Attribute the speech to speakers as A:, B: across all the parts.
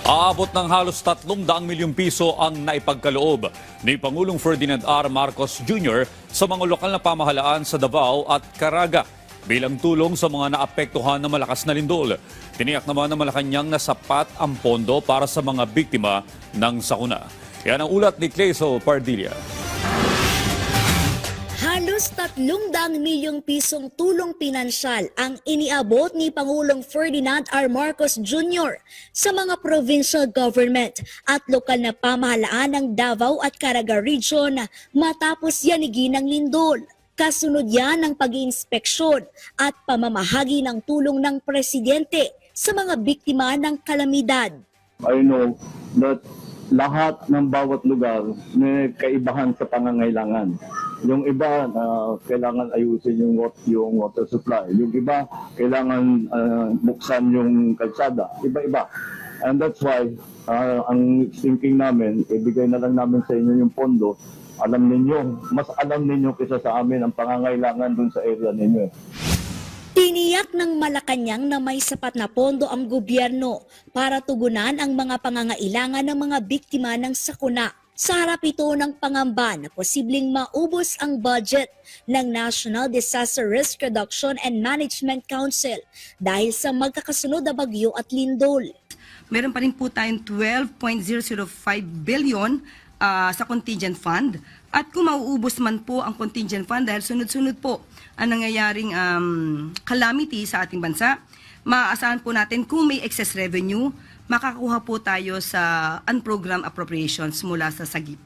A: Aabot ng halos 300 milyong piso ang naipagkaloob ni Pangulong Ferdinand R. Marcos Jr. sa mga lokal na pamahalaan sa Davao at Caraga bilang tulong sa mga naapektuhan ng malakas na lindol. Tiniyak naman ng Malacanang na sapat ang pondo para sa mga biktima ng sakuna. Yan ang ulat ni Cleso Pardilla.
B: Halos 300 milyong pisong tulong pinansyal ang iniabot ni Pangulong Ferdinand R. Marcos Jr. sa mga provincial government at lokal na pamahalaan ng Davao at Caraga Region matapos yanigin ng lindol. Kasunod yan ng pag-iinspeksyon at pamamahagi ng tulong ng presidente sa mga biktima ng kalamidad.
C: I know that lahat ng bawat lugar may kaibahan sa pangangailangan. Yung iba, kailangan ayusin yung water supply. Yung iba, kailangan buksan yung kalsada. Iba-iba. And that's why, ang thinking namin, ibigay na lang namin sa inyo yung pondo. Alam ninyo, mas alam ninyo kaysa sa amin ang pangangailangan dun sa area ninyo.
B: Tiniyak ng Malacanang na may sapat na pondo ang gobyerno para tugunan ang mga pangangailangan ng mga biktima ng sakuna. Sa harap ito ng pangamba na posibleng maubos ang budget ng National Disaster Risk Reduction and Management Council dahil sa magkakasunod na bagyo at lindol.
D: Meron pa rin po tayong 12.005 billion sa contingent fund. At kung mauubos man po ang contingent fund dahil sunod-sunod po ang nangyayaring calamity sa ating bansa, maaasahan po natin kung may excess revenue, makakuha po tayo sa unprogrammed appropriations mula sa SAGIP.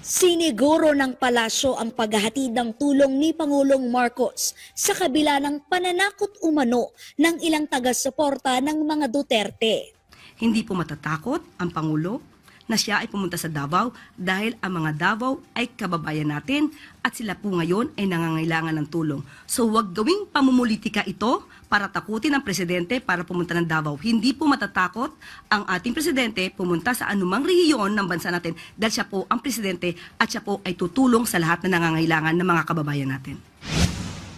B: Siniguro ng palasyo ang paghahatid ng tulong ni Pangulong Marcos sa kabila ng pananakot umano ng ilang taga-suporta ng mga Duterte.
D: Hindi po matatakot ang Pangulo na siya ay pumunta sa Davao dahil ang mga Davao ay kababayan natin at sila po ngayon ay nangangailangan ng tulong. So huwag gawing pamumulitika ito para takutin ang presidente para pumunta ng Davao. Hindi po matatakot ang ating presidente pumunta sa anumang rehiyon ng bansa natin dahil siya po ang presidente at siya po ay tutulong sa lahat na nangangailangan ng mga kababayan natin.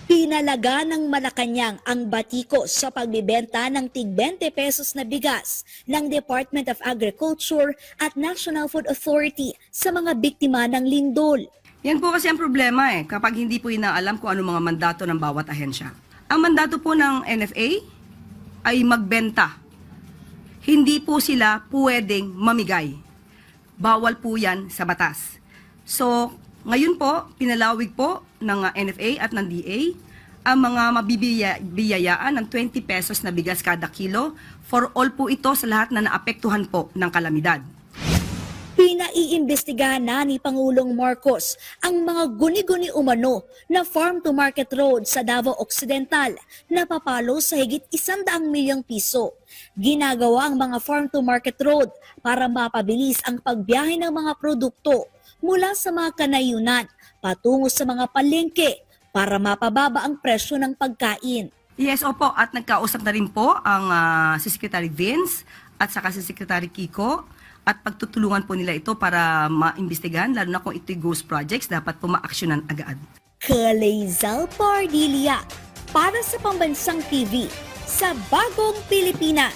B: Pinalaga ng Malacanang ang batikos sa pagbibenta ng tig 20 pesos na bigas ng Department of Agriculture at National Food Authority sa mga biktima ng lindol.
D: Yan po kasi ang problema kapag hindi po inaalam kung ano mga mandato ng bawat ahensya. Ang mandato po ng NFA ay magbenta. Hindi po sila pwedeng mamigay. Bawal po yan sa batas. So, ngayon po, pinalawig po ng NFA at ng DA ang mga mabibiyayaan ng 20 pesos na bigas kada kilo for all po ito sa lahat na naapektuhan po ng kalamidad.
B: Pinaiimbestigahan na ni Pangulong Marcos ang mga guni-guni umano na farm-to-market road sa Davao Occidental na papalo sa higit 100 milyong piso. Ginagawa ang mga farm-to-market road para mapabilis ang pagbiyahe ng mga produkto mula sa mga kanayunan patungo sa mga palengke para mapababa ang presyo ng pagkain.
D: Yes, opo. At nagkausap na rin po ang si Secretary Vince at saka si Secretary Kiko at pagtutulungan po nila ito para maimbestigahan, lalo na kung ito'y ghost projects, dapat po ma-actionan agad.
B: Clezo Pardilla para sa Pambansang TV sa Bagong Pilipinas.